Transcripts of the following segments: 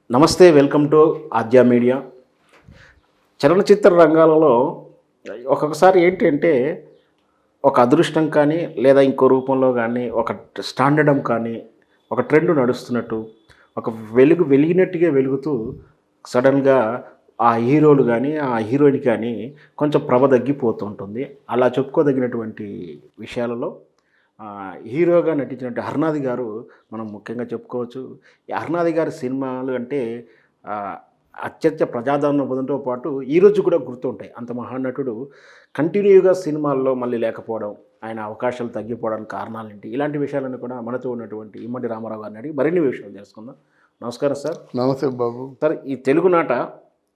నమస్తే, welcome to Aadya media. చలనచిత్ర రంగాలలో ఒక్కొక్కసారి ఏంటంటే ఒక అదృష్టం కానీ లేదా ఇంకో రూపంలో కానీ ఒక స్టాండర్డం కానీ ఒక ట్రెండ్ నడుస్తున్నట్టు ఒక వెలిగినట్టుగా వెలుగుతూ సడన్గా ఆ హీరోలు కానీ ఆ హీరోయిన్ కానీ కొంచెం ప్రభ తగ్గిపోతుంటుంది. అలా చెప్పుకోదగినటువంటి విషయాలలో హీరోగా నటించినట్టు హర్నాథ్ గారు మనం ముఖ్యంగా చెప్పుకోవచ్చు. ఈ హర్నాథ్ గారి సినిమాలు అంటే అత్యంత ప్రజాదరణ పొందడంతో పాటు ఈరోజు కూడా గుర్తుంటాయి. అంత మహానటుడు కంటిన్యూగా సినిమాల్లో మళ్ళీ లేకపోవడం, ఆయన అవకాశాలు తగ్గిపోవడానికి కారణాలేంటి, ఇలాంటి విషయాలను కూడా మనతో ఉన్నటువంటి ఇమ్మడి రామారావు గారిని అడిగి మరిన్ని విషయాలు తెలుసుకుందాం. నమస్కారం సార్. నమస్తే బాబు. సార్, ఈ తెలుగునాట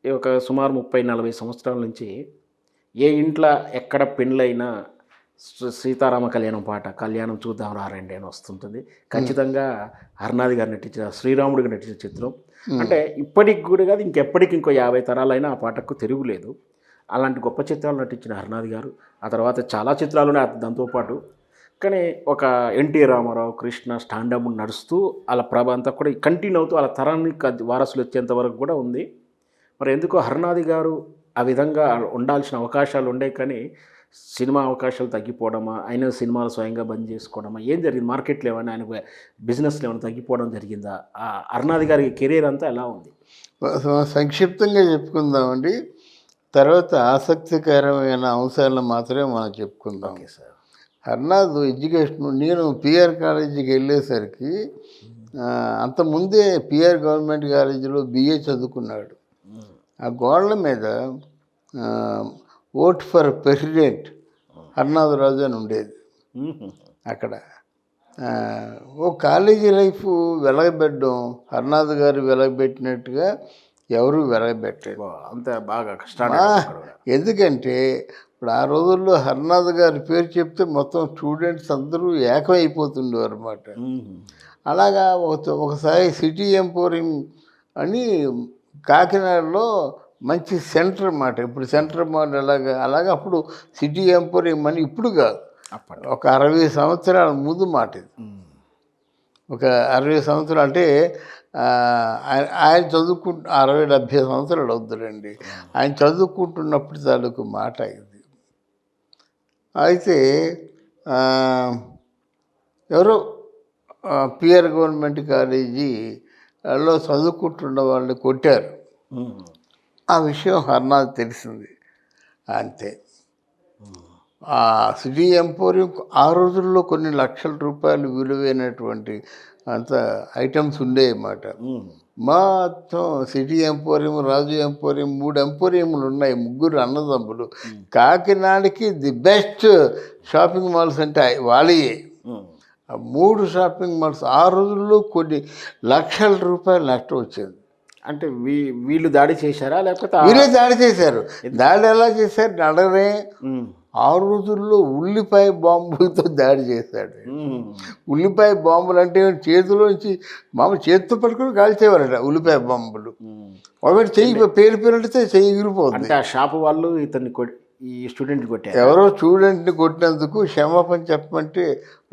ఒక సుమారు 30-40 సంవత్సరాల నుంచి ఏ ఇంట్లో ఎక్కడ పెళ్ళైనా సీతారామ కళ్యాణం పాట, కళ్యాణం చూద్దాం రండి అని వస్తుంటుంది. ఖచ్చితంగా హర్నాథ్ గారు నటించిన, శ్రీరాముడిగా నటించిన చిత్రం అంటే ఇప్పటికి కూడా కాదు, ఇంకెప్పటికి ఇంకో 50 తరాలైనా ఆ పాటకు తిరుగులేదు. అలాంటి గొప్ప చిత్రాలు నటించిన హర్నాథ్ గారు ఆ తర్వాత చాలా చిత్రాలు దాంతోపాటు. కానీ ఒక ఎన్టీ రామారావు, కృష్ణ స్టాండప్ నడుస్తూ అలా ప్రభ అంతా కూడా కంటిన్యూ అవుతూ అలా తరానికి వారసులు వచ్చేంత వరకు కూడా ఉంది. మరి ఎందుకో హర్నాథ్ గారు ఆ విధంగా ఉండాల్సిన అవకాశాలు ఉండే కానీ సినిమా అవకాశాలు తగ్గిపోవడమా, ఆయన సినిమాలు స్వయంగా బంద్ చేసుకోవడమా, ఏం జరిగింది? మార్కెట్లో ఏమైనా ఆయనకు బిజినెస్లో ఏమైనా తగ్గిపోవడం జరిగిందా? హర్నాథ్ గారి కెరీర్ అంతా ఎలా ఉంది? సంక్షిప్తంగా చెప్పుకుందామండి, తర్వాత ఆసక్తికరమైన అంశాలను మాత్రమే మనం చెప్పుకుందాం. Okay sir. హర్నాథ్ ఎడ్యుకేషన్, నేను పిఆర్ కాలేజీకి వెళ్ళేసరికి అంతకుముందే పిఆర్ గవర్నమెంట్ కాలేజీలో బిఏ చదువుకున్నాడు. ఆ గోడల మీద ఓట్ ఫర్ ప్రెసిడెంట్ హర్నాథ్ రాజు అని ఉండేది. అక్కడ ఓ కాలేజీ లైఫ్ వెలగబెట్టడం హర్నాథ్ గారు వెలగబెట్టినట్టుగా ఎవరు వెలగబెట్టలేదు. అంత బాగా కష్టం. ఎందుకంటే ఇప్పుడు ఆ రోజుల్లో హర్నాథ్ గారి పేరు చెప్తే మొత్తం స్టూడెంట్స్ అందరూ ఏకమైపోతుండేవారు అన్నమాట. అలాగా ఒకసారి సిటీ ఎంపోరియం అని కాకినాడలో మంచి సెంటర్ అన్నమాట. ఇప్పుడు సెంటర్ మాల్ అలాగా అప్పుడు సిటీ ఎంపోరియం అని ఇప్పుడు కాదు, ఒక 60 సంవత్సరాల ముందు మాట ఇది. ఒక 60 సంవత్సరాలు అంటే ఆయన 60-70 సంవత్సరాలు అవుతుందండి. ఆయన చదువుకుంటున్నప్పుడు తాలూకు మాట ఇది. అయితే ఎవరో పిఆర్ గవర్నమెంట్ కాలేజీలో చదువుకుంటున్న వాళ్ళని కొట్టారు. ఆ విషయం హర్నాథ్ తెలిసింది. అంతే. ఆ సిటీ ఎంపోరియం ఆ రోజుల్లో కొన్ని లక్షల రూపాయలు విలువైనటువంటి అంత ఐటమ్స్ ఉండేవన్నమాట. మొత్తం సిటీ ఎంపోరియం, రాజు ఎంపోరియం, 3 ఎంపోరియంలు ఉన్నాయి. 3 అన్నదమ్ములు. కాకినాడకి ది బెస్ట్ షాపింగ్ మాల్స్ అంటే వాళ్ళయే. 3 షాపింగ్ మాల్స్ ఆ రోజుల్లో కొన్ని లక్షల రూపాయలు నష్టం వచ్చేది. అంటే వీళ్ళు దాడి చేశారా లేకపోతే వీరే దాడి చేశారు? దాడి ఎలా చేశారు నడనే. ఆ రోజుల్లో ఉల్లిపాయ బాంబులతో దాడి చేశాడు. ఉల్లిపాయ బాంబులు అంటే చేతిలోంచి చేతితో పట్టుకుని కాల్చేవారట ఉల్లిపాయ బాంబులు. ఒకటి చెయ్యి పేలితే చెయ్యి ఎగిరిపోతుంది. ఆ షాపు వాళ్ళు ఈ స్టూడెంట్ కొట్టారు. ఎవరో స్టూడెంట్ని కొట్టినందుకు క్షమాపణ చెప్పమంటే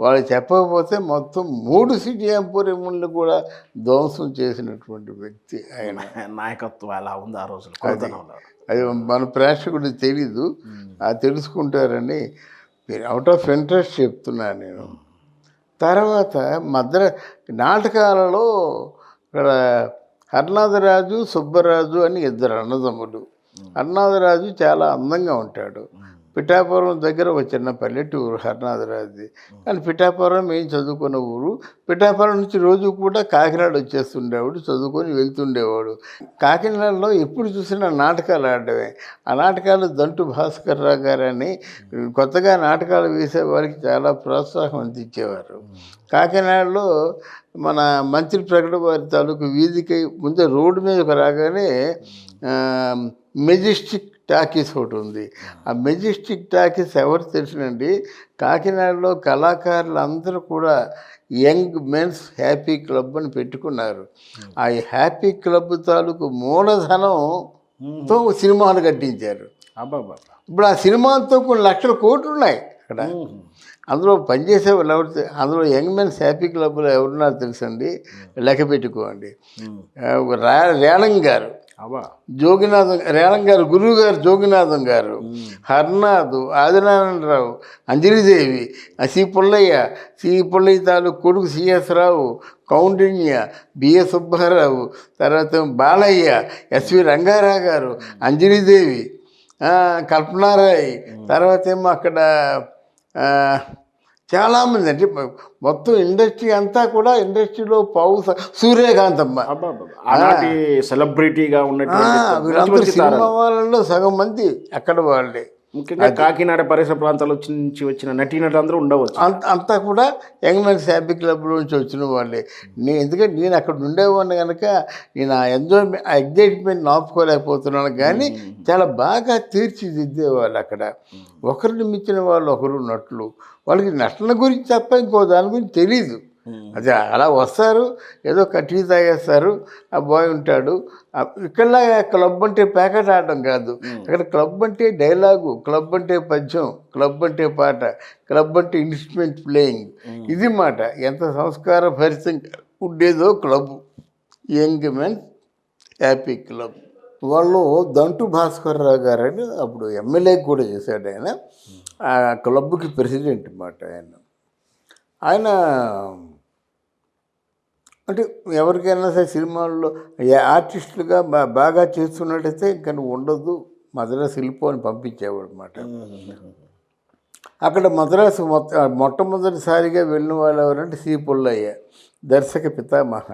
వాళ్ళు చెప్పకపోతే మొత్తం 3 సిటీ ఎంపోరియంలు కూడా ధ్వంసం చేసినటువంటి వ్యక్తి ఆయన. నాయకత్వం అలా ఉంది ఆ రోజులు. అది మన ప్రేక్షకుడికి తెలీదు, అది తెలుసుకుంటారని అవుట్ ఆఫ్ ఇంట్రెస్ట్ చెప్తున్నాను నేను. తర్వాత నాటకాలలో ఇక్కడ హర్నాథ్ రాజు, సుబ్బరాజు అని 2 అన్నదమ్ములు. హర్నాథ్ రాజు చాలా అందంగా ఉంటాడు. పిఠాపురం దగ్గర ఒక చిన్న పల్లెటూరు హర్నాథ్ రాజుది. కానీ పిఠాపురం ఏం చదువుకున్న ఊరు. పిఠాపురం నుంచి రోజు కూడా కాకినాడ వచ్చేస్తుండేవాడు, చదువుకొని వెళ్తుండేవాడు. కాకినాడలో ఎప్పుడు చూసినా నాటకాలు ఆడటమే. ఆ నాటకాలు దంటు భాస్కర్ రావు గారని కొత్తగా నాటకాలు వేసే వారికి చాలా ప్రోత్సాహం అందించేవారు. కాకినాడలో మన మంత్రి ప్రకటన వారి తాలూకు వీధికి ముందే రోడ్డు మీద రాగానే మెజెస్టిక్ టాకీస్ ఒకటి ఉంది. ఆ మెజెస్టిక్ టాకీస్ ఎవరు తెలిసినండి, కాకినాడలో కళాకారులు అందరూ కూడా యంగ్ మెన్స్ హ్యాపీ క్లబ్ అని పెట్టుకున్నారు. ఆ హ్యాపీ క్లబ్ తాలూకు మూలధనంతో సినిమాలు కట్టించారు. అబ్బాబా. ఇప్పుడు ఆ సినిమాలతో కొన్ని లక్షల కోట్లు ఉన్నాయి అక్కడ. అందులో పనిచేసే వాళ్ళు ఎవరు, అందులో యంగ్ మెన్స్ హ్యాపీ క్లబ్లో ఎవరున్నారు తెలుసండి, లెక్క పెట్టుకోండి. రేలం గారు, అవా జోగినాథం, రేలం గారు గురువు గారు జోగినాథం గారు, హర్నాథ్, ఆదినారాయణరావు, అంజలిదేవి, సి పుల్లయ్య తాలూకు కొడుకు సిఎస్ రావు, కౌండిన్య, బిఎస్ సుబ్బారావు, తర్వాత బాలయ్య, ఎస్వి రంగారావు గారు, అంజలిదేవి, కల్పనారాయ్, తర్వాత ఏమో అక్కడ చాలామంది, అంటే మొత్తం ఇండస్ట్రీ అంతా కూడా, ఇండస్ట్రీలో సూర్యకాంతమ్మ, అలాంటి సెలబ్రిటీగా వీళ్ళందరూ సినిమా వాళ్ళలో సగం మంది అక్కడ వాళ్ళే. ముఖ్యంగా కాకినాడ పరిసర ప్రాంతాల నుంచి వచ్చిన నటీనటులందరూ ఉండవచ్చు. అంతా కూడా యంగ్ మెన్స్ హ్యాపీ క్లబ్లో నుంచి వచ్చిన వాళ్ళే. ఎందుకంటే నేను అక్కడ ఉండేవాడిని కనుక నేను ఆ ఎంజాయ్మెంట్, ఆ ఎగ్జైట్మెంట్ ఆపుకోలేకపోతున్నాను. కానీ చాలా బాగా తీర్చిదిద్దేవాళ్ళు అక్కడ. ఒకరిని మించిన వాళ్ళు ఒకరు నటులు. వాళ్ళకి నటన గురించి తప్ప ఇంకో దాని గురించి తెలీదు. అదే అలా వస్తారు, ఏదో టీ తాగేస్తారు, ఆ బాయ్ ఉంటాడు. ఇక్కడ క్లబ్ అంటే ప్యాకెట్ ఆడడం కాదు, అక్కడ క్లబ్ అంటే డైలాగు, క్లబ్ అంటే పద్యం, క్లబ్ అంటే పాట, క్లబ్ అంటే ఇన్స్ట్రుమెంట్ ప్లేయింగ్. ఇది మాట. ఎంత సంస్కార భరితంగా ఉండేదో club, young men's happy club. వాళ్ళు దంటు భాస్కర్రావు గారని అప్పుడు ఎమ్మెల్యే కూడా చేశాడు ఆయన. ఆ క్లబ్కి ప్రెసిడెంట్ అన్నమాట ఆయన. అంటే ఎవరికైనా సరే సినిమాల్లో ఆర్టిస్టులుగా బాగా చేస్తున్నట్టయితే ఇంకా నువ్వు ఉండదు, మద్రాసు వెళ్ళిపో అని పంపించేవాడు అనమాట. అక్కడ మద్రాసు మొట్టమొదటిసారిగా వెళ్ళిన వాళ్ళు ఎవరంటే సి పుల్లయ్య, దర్శక పితామహ.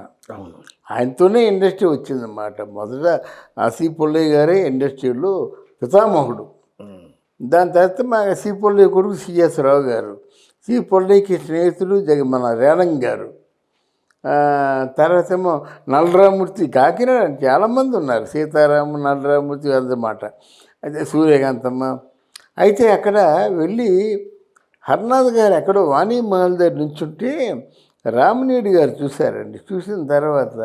ఆయనతోనే ఇండస్ట్రీ వచ్చిందన్నమాట. మొదట ఆ సి పుల్లయ్య గారే ఇండస్ట్రీలో పితామహుడు. దాని తర్వాత మా సి పుల్లయ్య కొడుకు సిఎస్ రావు గారు, సి పుల్లయ్యకి స్నేహితులు మన రేలం గారు. తర్వాత ఏమో నల్లరామూర్తి, కాకినాడ చాలామంది ఉన్నారు, సీతారాము, నల్లరామూర్తి అన్నమాట. అయితే సూర్యకాంతమ్మ. అయితే అక్కడ వెళ్ళి హర్నాథ్ గారు ఎక్కడో వాణి మహల్ దగ్గర నుంచుంటే రామినేడు గారు చూశారండి. చూసిన తర్వాత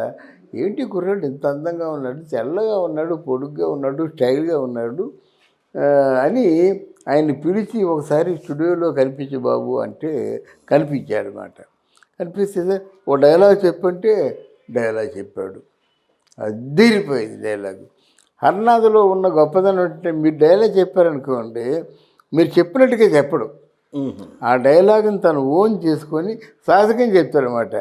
ఏంటి కుర్రాడు ఇంత అందంగా ఉన్నాడు, తెల్లగా ఉన్నాడు, పొడుగ్గా ఉన్నాడు, స్టైల్గా ఉన్నాడు అని ఆయన్ని పిలిచి ఒకసారి స్టూడియోలో కనిపించు బాబు అంటే కనిపించాడు అన్నమాట. కనిపిస్తే ఓ డైలాగ్ చెప్పంటే డైలాగ్ చెప్పాడు. అదిరిపోయింది డైలాగు. హర్నాథ్లో ఉన్న గొప్పదనం అంటే మీరు డైలాగ్ చెప్పారనుకోండి, మీరు చెప్పినట్టుగా చెప్పడు. ఆ డైలాగ్ని తను ఓన్ చేసుకొని సాధకం చెప్తాడనమాట.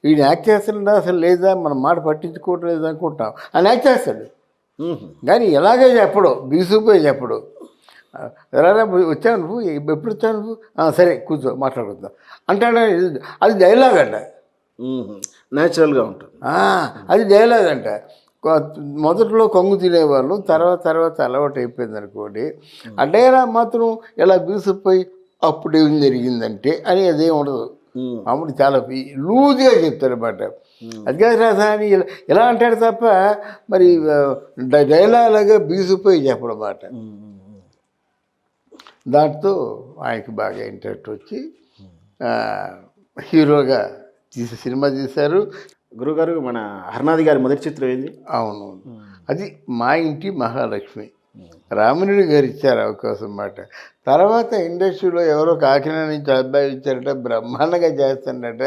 ఈయన యాక్ట్ చేస్తాడా అసలు లేదా, మన మాట పట్టించుకోవటం లేదు అనుకుంటాం, అని యాక్ట్ చేస్తాడు. కానీ ఎలాగే చెప్పడు, బీసుపోయి చెప్పడు. ఎలా వచ్చావు నువ్వు, ఎప్పుడు వచ్చావు నువ్వు, సరే కూర్చో మాట్లాడుకుందాం అంటాడు. అది డైలాగ్ అంట, న్యాచురల్గా ఉంటుంది. అది డైలాగ్ అంట. మొదట్లో కొంగు తినేవాళ్ళు, తర్వాత అలవాటు అయిపోయింది అనుకోండి. ఆ డైలాగ్ మాత్రం ఎలా బీసుపోయి అప్పుడు ఏం జరిగిందంటే అని అదేం ఉండదు. అప్పుడు చాలా లూజ్గా చెప్తాడు అన్నమాట. అది కాదు రాధా అని ఎలా అంటాడు తప్ప మరి డైలాగ్ లాగా బీసుపోయి చెప్పడం అన్నమాట. దాంతో ఆయనకి బాగా ఇంట్రెస్ట్ వచ్చి హీరోగా సినిమా తీశారు. గురుగారు, మన హర్నాథ్ గారి మొదటి చిత్రం ఏంది? అవును, అది మా ఇంటి మహాలక్ష్మి. రామినేడు గారు ఇచ్చారు అవకాశం అన్నమాట. తర్వాత ఇండస్ట్రీలో ఎవరో కాకినాడ నుంచి అబ్బాయి ఇచ్చారట, బ్రహ్మాండంగా చేస్తున్నట,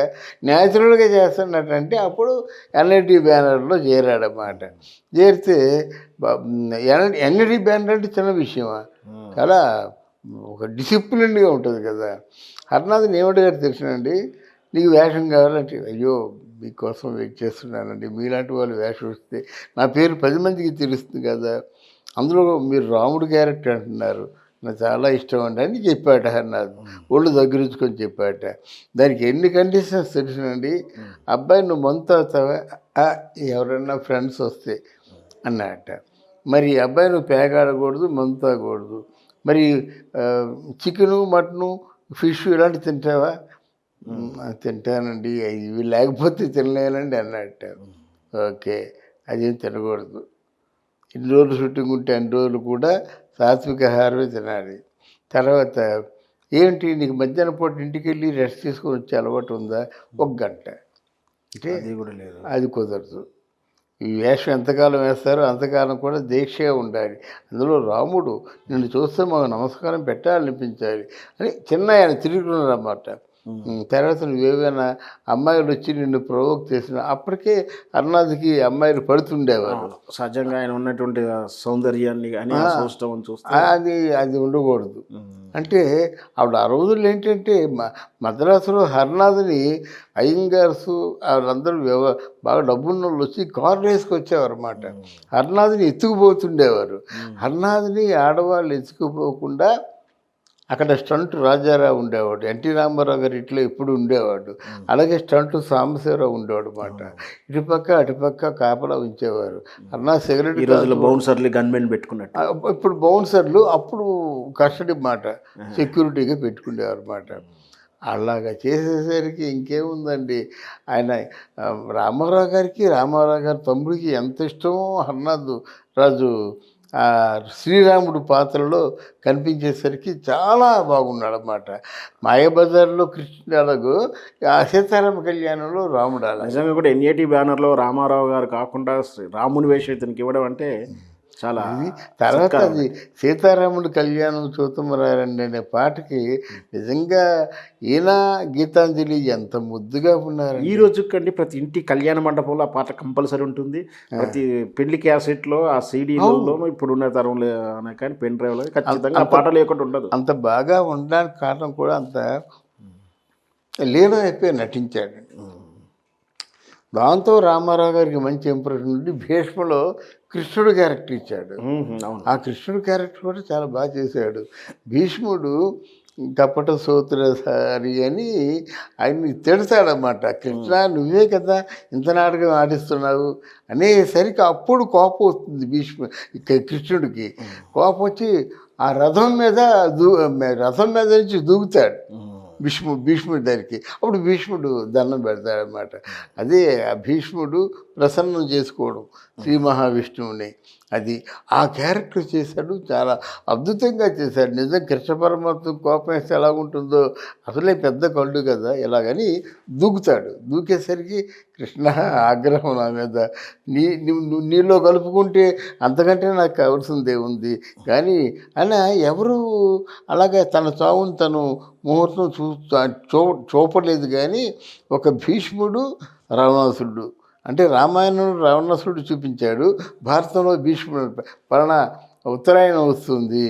న్యాచురల్గా చేస్తున్నట్టు. అంటే అప్పుడు ఎన్ఐటి బ్యానర్లో చేరాడన్నమాట. చేరితే ఎన్ఐటి బ్యానర్ అంటే చిన్న విషయమా, చాలా ఒక డిసిప్లిన్గా ఉంటుంది కదా. హర్నాథ్ని ఏమంటారు తెలిసినండి, నీకు వేషం కావాలంటే అయ్యో మీకోసం వెయిట్ చేస్తున్నానండి, మీలాంటి వాళ్ళు వేషం వస్తే నా పేరు 10 మందికి తెలుస్తుంది కదా, అందులో మీరు రాముడు క్యారెక్టర్ అంటున్నారు, నాకు చాలా ఇష్టం అండి అని చెప్పాట హర్నాథ్. ఒళ్ళు దగ్గరించుకొని చెప్పాట. దానికి ఎన్ని కండిషన్స్ తెలిసినండి. అబ్బాయి నువ్వు మంతు అవుతావా, ఎవరైనా ఫ్రెండ్స్ వస్తే అన్నట. మరి అబ్బాయి నువ్వు పేకాడకూడదు, మంతు తాగకూడదు, మరి చికెను, మటను, ఫిష్ ఇలాంటివి తింటావా? తింటానండి, ఇవి లేకపోతే తినలేనండి అన్నట్ట. ఓకే, అదేం తినకూడదు, ఎన్ని రోజులు షూటింగ్ ఉంటే అన్ని రోజులు కూడా సాత్విక ఆహారమే తినాలి. తర్వాత ఏంటి నీకు మధ్యాహ్నం పూట ఇంటికి వెళ్ళి రెస్ట్ తీసుకొని వచ్చే అలవాటు ఉందా? 1 గంట అంటే అది కూడా లేదు, అది కుదరదు. ఈ వేషం ఎంతకాలం వేస్తారో అంతకాలం కూడా దీక్షగా ఉండాలి. అందులో రాముడు నిన్ను చూస్తే మాకు నమస్కారం పెట్టాలనిపించాలి అని చిన్న ఆయన తిరుగుతున్నారన్నమాట. తర్వాత నువ్వేమైనా అమ్మాయిలు వచ్చి నిన్ను ప్రవోక్ చేసిన అప్పటికే హర్నాథ్కి అమ్మాయిలు పడుతుండేవారు. సహజంగా ఆయన ఉన్నటువంటి సౌందర్యాన్ని కానీ సౌష్ఠవం చూస్తే అది ఉండకూడదు. అంటే ఆవిడ ఆ రోజుల్లో ఏంటంటే మద్రాసులో హర్నాథ్ని అయ్యంగార్స్ వాళ్ళందరూ బాగా డబ్బున్న వాళ్ళు వచ్చి కార్లు వేసుకొచ్చేవారు అన్నమాట. హర్నాథ్ని ఎత్తుకుపోతుండేవారు. హర్నాథ్ని ఆడవాళ్ళు ఎత్తుకుపోకుండా అక్కడ స్టంట్ రాజారావు ఉండేవాడు, ఎన్టీ రామారావు గారు ఇట్లా ఎప్పుడు ఉండేవాడు. అలాగే స్టంట్ సాంబశివరావు ఉండేవాడు అన్నమాట. ఇటుపక్క అటుపక్క కాపలా ఉంచేవారు. హర్నాథ్ సిగరెట్ బౌన్సర్లు గన్మెన్ పెట్టుకున్నట్టు ఇప్పుడు బౌన్సర్లు, అప్పుడు కస్టడీ మాట సెక్యూరిటీగా పెట్టుకునేవారు అన్నమాట. అలాగా చేసేసరికి ఇంకేముందండి, ఆయన రామారావు గారి తమ్ముడికి ఎంత ఇష్టమో హర్నాథ్ రాజు శ్రీరాముడు పాత్రలో కనిపించేసరికి చాలా బాగున్నాడు అన్నమాట. మాయాబజార్లో కృష్ణుడు అలాగూ సీతారామ కళ్యాణంలో రాముడు అలా. నిజంగా కూడా ఎన్ఏటి బ్యానర్లో రామారావు గారు కాకుండా రాముని వేషం ఇతనికి ఇవ్వడం అంటే చాలా. తర్వాత అది సీతారాముడు కళ్యాణం చూతమరారండి అనే పాటకి నిజంగా ఈయన గీతాంజలి ఎంత ముద్దుగా ఉన్నారు. ఈ రోజు కండి ప్రతి ఇంటి కళ్యాణ మండపంలో ఆ పాట కంపల్సరీ ఉంటుంది. ప్రతి పెళ్లి క్యాసెట్లో ఆ సీడీలోనూ ఇప్పుడున్న తరంలో కానీ పెన్ డ్రైవ్లో ఖచ్చితంగా ఆ పాట లేకుండా ఉండదు. అంత బాగా ఉండడానికి కారణం కూడా అంత లీనం అయిపోయి నటించాడు. దాంతో రామారావు గారికి మంచి ఇంప్రెషన్ ఉండి భీష్మలో కృష్ణుడు క్యారెక్టర్ ఇచ్చాడు. ఆ కృష్ణుడు క్యారెక్టర్ కూడా చాలా బాగా చేశాడు. భీష్ముడు కపట సూత్రధారి అని ఆయన్ని తిడతాడన్నమాట. కృష్ణ నువ్వే కదా ఇంత నాటకం ఆడిస్తున్నావు అనేసరికి అప్పుడు కోపం వస్తుంది కృష్ణుడికి. కోపం వచ్చి ఆ రథం మీద నుంచి దూకుతాడు భీష్ముడి దగ్గరికి. అప్పుడు భీష్ముడు దండం పెడతాడనమాట. అదే ఆ భీష్ముడు ప్రసన్నం చేసుకోవడం శ్రీ మహావిష్ణువుని, అది ఆ క్యారెక్టర్ చేశాడు. చాలా అద్భుతంగా చేశాడు. నిజం కృష్ణ పరమాత్మ కోపం వేస్తే ఎలా ఉంటుందో, అసలే పెద్ద కళ్ళు కదా, ఇలాగని దూకుతాడు. దూకేసరికి కృష్ణ ఆగ్రహం నా మీద, నీలో కలుపుకుంటే అంతకంటే నాకు కావాల్సిందే ఉంది కానీ అయినా ఎవరు అలాగే తన చావును తను ముహూర్తం చూపలేదు. కానీ ఒక భీష్ముడు రావణాసురుడు అంటే రామాయణంలో రావణాసురుడు చూపించాడు, భారతంలో భీష్ముడు పలానా ఉత్తరాయణం వస్తుంది,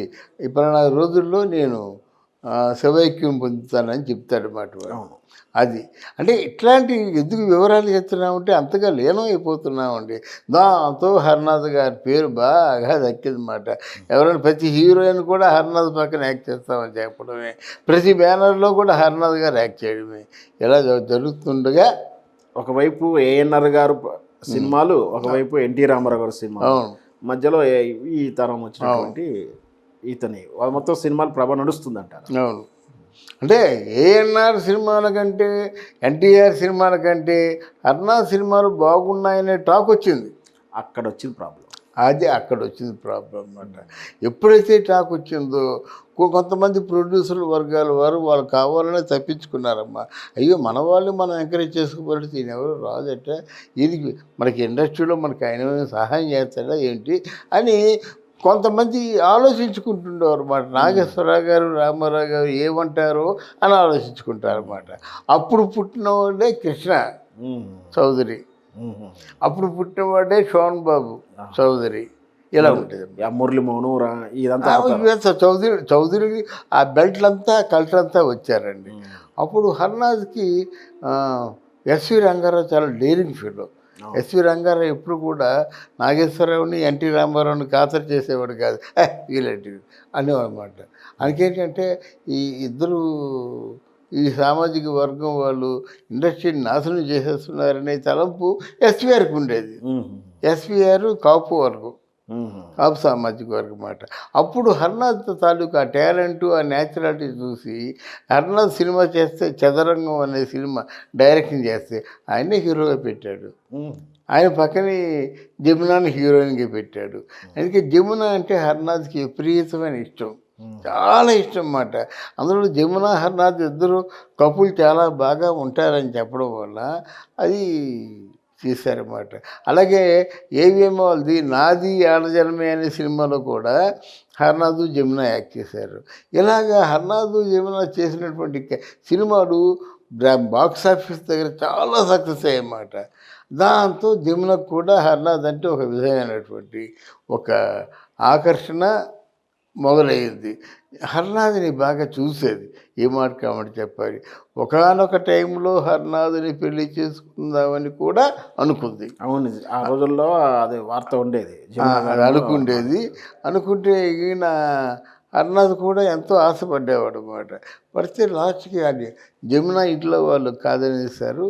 ఈ పలానా రోజుల్లో నేను శివైక్యం పొందుతానని చెప్తాడు అన్నమాట. అది అంటే ఇట్లాంటి ఎందుకు వివరాలు చెప్తున్నామంటే అంతగా లీనం అయిపోతున్నామండి. దాంతో హర్నాథ్ గారి పేరు బాగా దక్కిందన్నమాట. ఎవరైనా ప్రతి హీరోయిన్ కూడా హర్నాథ్ పక్కన యాక్ట్ చేస్తామని చెప్పడమే, ప్రతి బ్యానర్లో కూడా హర్నాథ్ గారు యాక్ట్ చేయడమే ఇలా జరుగుతుండగా ఒకవైపు ఏఎన్ఆర్ గారు సినిమాలు, ఒకవైపు ఎన్టీ రామారావు గారు సినిమా, మధ్యలో ఈ తరం వచ్చినటువంటి ఇతని మొత్తం సినిమాలు ప్రభ నడుస్తుంది అంటారు. అవును, అంటే ఏఎన్ఆర్ సినిమాల కంటే ఎన్టీఆర్ సినిమాల కంటే హర్నాథ్ సినిమాలు బాగున్నాయనే టాక్ వచ్చింది. అక్కడ వచ్చింది ప్రాబ్లం. అది అక్కడ వచ్చింది ప్రాబ్లం అన్నమాట. ఎప్పుడైతే టాక్ వచ్చిందో కొంతమంది ప్రొడ్యూసర్ల వర్గాల వారు వాళ్ళు కావాలనే తప్పించుకున్నారమ్మా. అయ్యో మన వాళ్ళు మనం ఎంకరేజ్ చేసుకోబట్టి ఈయన ఎవరు రాదట, ఇది మనకి ఇండస్ట్రీలో మనకి ఆయన సహాయం చేస్తాడా ఏంటి అని కొంతమంది ఆలోచించుకుంటుండేవారు అన్నమాట. నాగేశ్వరరావు గారు రామారావు గారు ఏమంటారో అని ఆలోచించుకుంటారు అన్నమాట. అప్పుడు పుట్టినవాడే కృష్ణ చౌదరి, అప్పుడు పుట్టినవాడే శోభన్ బాబు చౌదరి, ఇలా ఉంటుంది. మురళీమోహన్ ఇదంతా చౌదరి ఆ బెల్ట్లంతా కల్చరంతా వచ్చారండి. అప్పుడు హర్నాథ్కి ఎస్వి రంగారావు చాలా డేరింగ్ ఫీల్డ్. ఎస్వి రంగారావు ఎప్పుడు కూడా నాగేశ్వరరావుని ఎన్టీ రామారావుని ఖాతరు చేసేవాడు కాదు, వీళ్ళంటివి అనేవాడు అన్నమాట. అందుకేంటంటే ఈ ఇద్దరు ఈ సామాజిక వర్గం వాళ్ళు ఇండస్ట్రీని నాశనం చేసేస్తున్నారనే తలంపు ఎస్వీఆర్కి ఉండేది. ఎస్వీఆర్ కాపు వర్గం, కాపు సామాజిక వర్గం మాట. అప్పుడు హర్నాథ్ తాలూకు ఆ టాలెంటు ఆ న్యాచురాలిటీ చూసి హర్నాథ్ సినిమా చేస్తే చదరంగం అనే సినిమా డైరెక్షన్ చేస్తే ఆయనే హీరోగా పెట్టాడు. ఆయన పక్కనే జమునాని హీరోయిన్గా పెట్టాడు. అందుకే జమున అంటే హర్నాథ్కి విపరీతమైన ఇష్టం, చాలా ఇష్టం అన్నమాట. అందులో జమున హర్నాథ్ ఇద్దరు కపుల్ చాలా బాగా ఉంటారని చెప్పడం వల్ల అది చేశారన్నమాట. అలాగే ఏవిఎం వాళ్ళది నాది ఆడజన్మే అనే సినిమాలో కూడా హర్నాథు జమున యాక్ట్ చేశారు. ఇలాగా హర్నాథు జమున చేసినటువంటి సినిమాలు బాక్స్ ఆఫీస్ దగ్గర చాలా సక్సెస్ అయ్యాయన్నమాట. దాంతో జమునకు కూడా హర్నాథ్ అంటే ఒక విధమైనటువంటి ఒక ఆకర్షణ మొదలయ్యింది. హర్నాథ్ని బాగా చూసేది. ఏ మాట కామని చెప్పాలి. ఒకానొక టైంలో హర్నాథ్ని పెళ్లి చేసుకుందామని కూడా అనుకుంది. అవును, ఆ రోజుల్లో అది వార్త ఉండేది. అనుకుండేది. అనుకుంటే ఈయన హర్నాథ్ కూడా ఎంతో ఆశపడ్డేవాడు అనమాట. పడితే లాస్ట్కి అది జమున ఇంట్లో వాళ్ళు కాదనేసారు.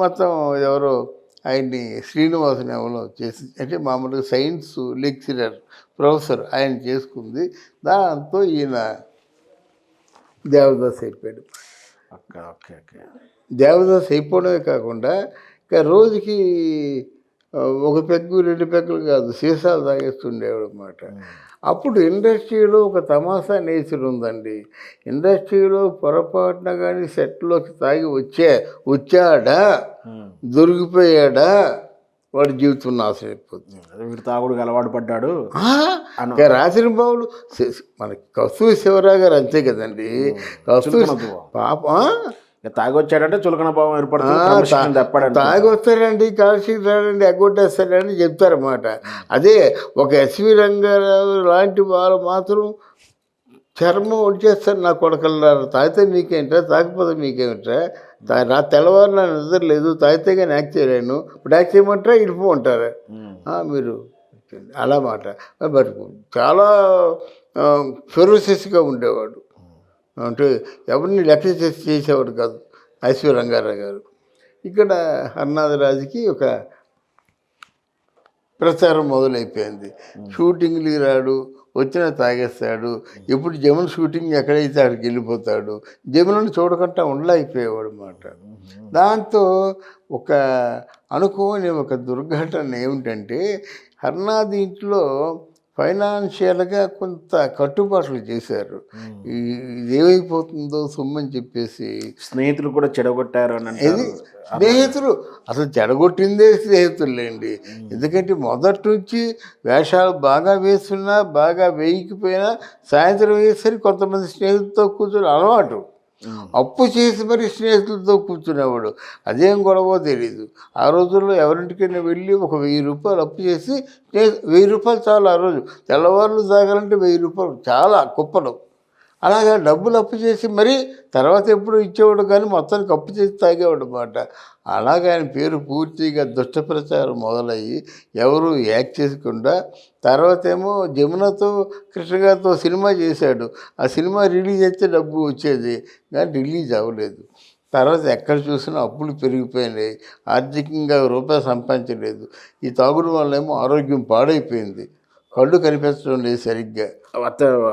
మొత్తం ఎవరో ఆయన్ని శ్రీనివాసుని ఎవరో చేసి, అంటే మామూలుగా సైన్స్ లెక్చరర్ ప్రొఫెసర్ ఆయన చేసుకుంది. దాంతో ఈయన దేవదాస్ అయిపోయాడు. Okay okay okay. దేవదాస్ అయిపోవడమే కాకుండా ఇంకా రోజుకి ఒక పెగ్గు 2 పెగ్గులు కాదు, సీసాలు తాగేస్తుండేవాడు అన్నమాట. అప్పుడు ఇండస్ట్రీలో ఒక తమాషా నేచర్ ఉందండి. ఇండస్ట్రీలో పొరపాటున కానీ సెట్లోకి తాగి వచ్చాడా దొరికిపోయాడా వాడి జీవితం నాశనం అయిపోతుంది. వీడు తాగుడుకి అలవాటు పడ్డాడు. ఇంకా రాసిన బాబులు మనకి కస్తూరి శివరావు గారు అంతే కదండి. కస్తూరి పాప తాగొచ్చాడంటే చులకన భావం ఏర్పడుతుంది. తాగి వస్తారండి, కాల్షీట్ రాడండి, ఎగ్గొట్టేస్తారని చెప్తారన్నమాట. అదే ఒక ఎస్వి రంగారావు లాంటి వాళ్ళు మాత్రం చర్మం వచ్చేస్తారు. నా కొడకల్లారు తాగితే మీకేంట్రా, తాగిపోతే మీకేమిట్రా, నా తెల్లవారు నా నిద్ర లేదు, తాగితే కానీ యాక్ట్ చేయలేను, ఇప్పుడు యాక్ట్ చేయమంటారా ఇడిపోమంటారా మీరు అలా మాట. బట్ చాలా ఫెరోసియస్గా ఉండేవాడు. అంటే ఎవరిని లెక్క చేసేవాడు కాదు ఎస్వి రంగారావు గారు. ఇక్కడ హర్నాథరాజుకి ఒక ప్రచారం మొదలైపోయింది. షూటింగ్లు రాడు, వచ్చిన తాగేస్తాడు. ఎప్పుడు జమున షూటింగ్ ఎక్కడైతే అక్కడికి వెళ్ళిపోతాడు. జమునను చూడకుండా ఉండలేకపోయేవాడు అన్నమాట. దాంతో ఒక అనుకోని ఒక దుర్ఘటన ఏమిటంటే, హర్నాథ్ ఇంట్లో ఫైనాన్షియల్గా కొంత కట్టుబాట్లు చేశారు. ఇదేమైపోతుందో సొమ్మని చెప్పేసి స్నేహితులు కూడా చెడగొట్టారు అని. ఇది స్నేహితులు అసలు చెడగొట్టిందే స్నేహితులేండి. ఎందుకంటే మొదటి నుంచి వేషాలు బాగా వేస్తున్నా బాగా వేయకపోయినా సాయంత్రం వేసరికి కొంతమంది స్నేహితులతో కూర్చొని అలవాటు. అప్పు చేసి మరి స్నేహితులతో కూర్చునేవాడు. అదేం గొడవో తెలీదు. ఆ రోజుల్లో ఎవరింటికైనా వెళ్ళి ఒక 1000 రూపాయలు అప్పు చేసి 1000 రూపాయలు చాలు. ఆ రోజు తెల్లవారులు తాగాలంటే 1000 రూపాయలు చాలా కుప్పలు. అలాగా డబ్బులు అప్పు చేసి మరి తర్వాత ఎప్పుడు ఇచ్చేవాడు, కానీ మొత్తానికి అప్పు చేసి తాగేవాడు అన్నమాట. అలాగే ఆయన పేరు పూర్తిగా దుష్ట ప్రచారం మొదలయ్యి ఎవరు యాక్ట్ చేసుకుండా, తర్వాత ఏమో జమునతో కృష్ణగారితో సినిమా చేశాడు. ఆ సినిమా రిలీజ్ అయితే డబ్బు వచ్చేది, కానీ రిలీజ్ అవ్వలేదు. తర్వాత ఎక్కడ చూసినా అప్పులు పెరిగిపోయినాయి. ఆర్థికంగా రూపాయి సంపాదించలేదు. ఈ తాగుడు వల్ల ఏమో ఆరోగ్యం పాడైపోయింది. కళ్ళు కనిపించడం లేదు సరిగ్గా.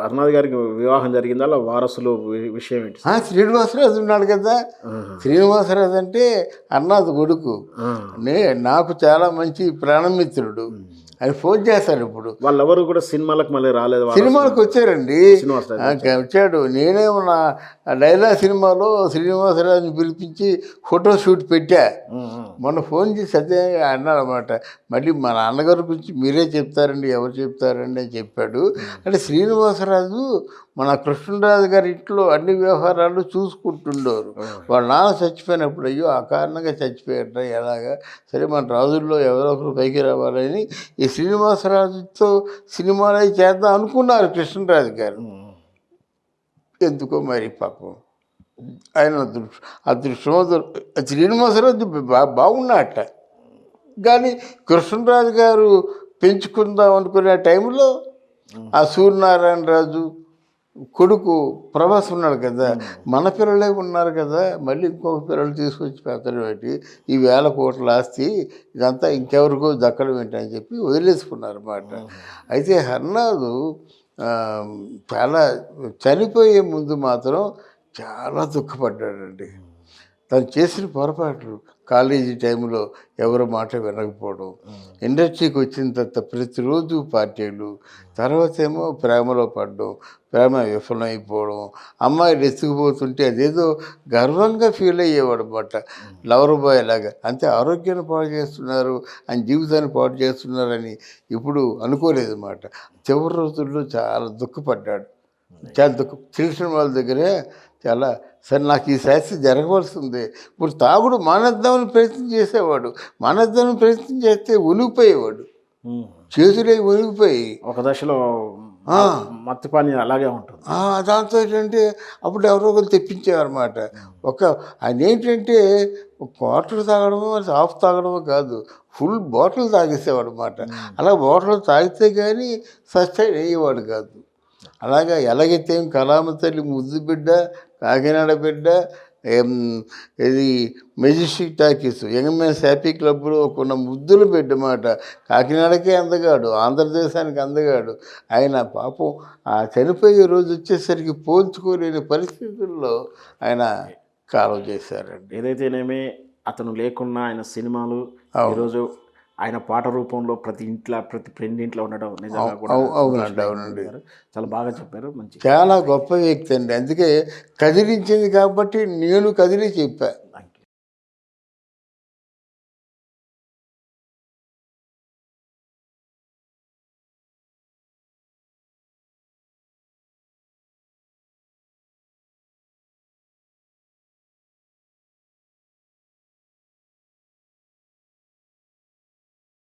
హర్నాథ్ గారికి వివాహం జరిగిందా, వారసులు విషయం ఏంటి? శ్రీనివాసరాజు ఉన్నాడు కదా. శ్రీనివాసరాజు అంటే హర్నాథ్ కొడుకు. నాకు చాలా మంచి ప్రాణమిత్రుడు. ఆయన ఫోన్ చేస్తారు. ఇప్పుడు వాళ్ళెవరు కూడా సినిమాలకు మళ్ళీ రాలేదు. సినిమాలకు వచ్చారండి, వచ్చాడు. నేనేమో నా డైలాగ్ సినిమాలో శ్రీనివాసరాజుని పిలిపించి ఫోటో షూట్ పెట్టా. మొన్న ఫోన్ చేసి అదే అన్నాడు అన్నమాట. మళ్ళీ మా నాన్నగారి గురించి మీరే చెప్తారండి, ఎవరు చెప్తారండి అని చెప్పాడు. అంటే శ్రీనివాసరాజు మన కృష్ణరాజు గారి ఇంట్లో అన్ని వ్యవహారాలు చూసుకుంటుండేవారు. వాళ్ళ నాన్న చచ్చిపోయినప్పుడు అయ్యో ఆ కారణంగా చచ్చిపోయాట ఎలాగా, సరే మన రాజుల్లో ఎవరో ఒకరు పైకి రావాలని ఈ శ్రీనివాసరాజుతో సినిమాలు చేద్దాం అనుకున్నారు కృష్ణరాజు గారు. ఎందుకో మరి పాపం ఆయన అదృష్టం శ్రీనివాసరాజు బాగున్నట్ట, కానీ కృష్ణరాజు గారు పెంచుకుందాం అనుకునే టైంలో ఆ సూర్యనారాయణ రాజు కొడుకు ప్రభాస్ ఉన్నాడు కదా, మన పిల్లలే ఉన్నారు కదా, మళ్ళీ ఇంకొక పిల్లలు తీసుకొచ్చి పెద్దలు పెట్టి ఈ 1000 కోట్ల ఆస్తి ఇదంతా ఇంకెవరికో దక్కడం ఏంటని చెప్పి వదిలేసుకున్నారు అన్నమాట. అయితే హర్నాథ్ చాలా చనిపోయే ముందు మాత్రం చాలా దుఃఖపడ్డాడండి. తను చేసిన పొరపాట్లు కాలేజీ టైంలో ఎవరి మాట వినకపోవడం, ఇండస్ట్రీకి వచ్చిన తర్వాత ప్రతిరోజు పార్టీలు, తర్వాత ఏమో ప్రేమలో పడడం, ప్రేమ విఫలమైపోవడం, అమ్మాయిలు ఎత్తుకుపోతుంటే అదేదో గర్వంగా ఫీల్ అయ్యేవాడు అనమాట. లవర్ బాయ్ లాగా. అంతే ఆరోగ్యాన్ని పాడు చేస్తున్నారు, ఆయన జీవితాన్ని పాడు చేస్తున్నారని ఇప్పుడు అనుకోలేదు అన్నమాట. చివరి రోజుల్లో చాలా దుఃఖపడ్డాడు. చాలా తెలిసిన వాళ్ళ దగ్గరే చాలా సరే నాకు ఈ శాస్త్రి జరగవలసిందే. ఇప్పుడు తాగుడు మానేద్దామని ప్రయత్నం చేసేవాడు. మానేద్దామని ప్రయత్నం చేస్తే ఒలిగిపోయేవాడు, చేతులే ఒలిగిపోయి ఒక దశలో మత్తుపాని అలాగే ఉంటుంది. దాంతో ఏంటంటే అప్పుడు ఎవరో ఒకరు తెప్పించేవారన్నమాట. ఆయన ఏంటంటే క్వార్టర్ తాగడమో హాఫ్ తాగడమో కాదు, ఫుల్ బాటిల్ తాగేసేవాడు అన్నమాట. అలా బాటిల్ తాగితే కానీ సస్టైన్ అయ్యేవాడు కాదు. అలాగా ఎలాగైతే కళామ తల్లి ముద్దు బిడ్డ, కాకినాడ బిడ్డ, ఇది majestic talkies, young men's happy క్లబ్లో కొన్న ముద్దులు బిడ్డ మాట. కాకినాడకే అందగాడు, ఆంధ్రదేశానికి అందగాడు. ఆయన పాపం ఆ చనిపోయే రోజు వచ్చేసరికి పోల్చుకోలేని పరిస్థితుల్లో ఆయన కాలం చేశారండి. ఏదైతేనేమి అతను లేకున్నా ఆయన సినిమాలు ఈరోజు ఆయన పాట రూపంలో ప్రతి ఇంట్లో ఉండడం నిజంగా కూడా అవునండి. చాలా బాగా చెప్పారు. మంచి చాలా గొప్ప వ్యక్తి అండి. అందుకే కదిలించింది కాబట్టి నేను కదిలి చెప్పా.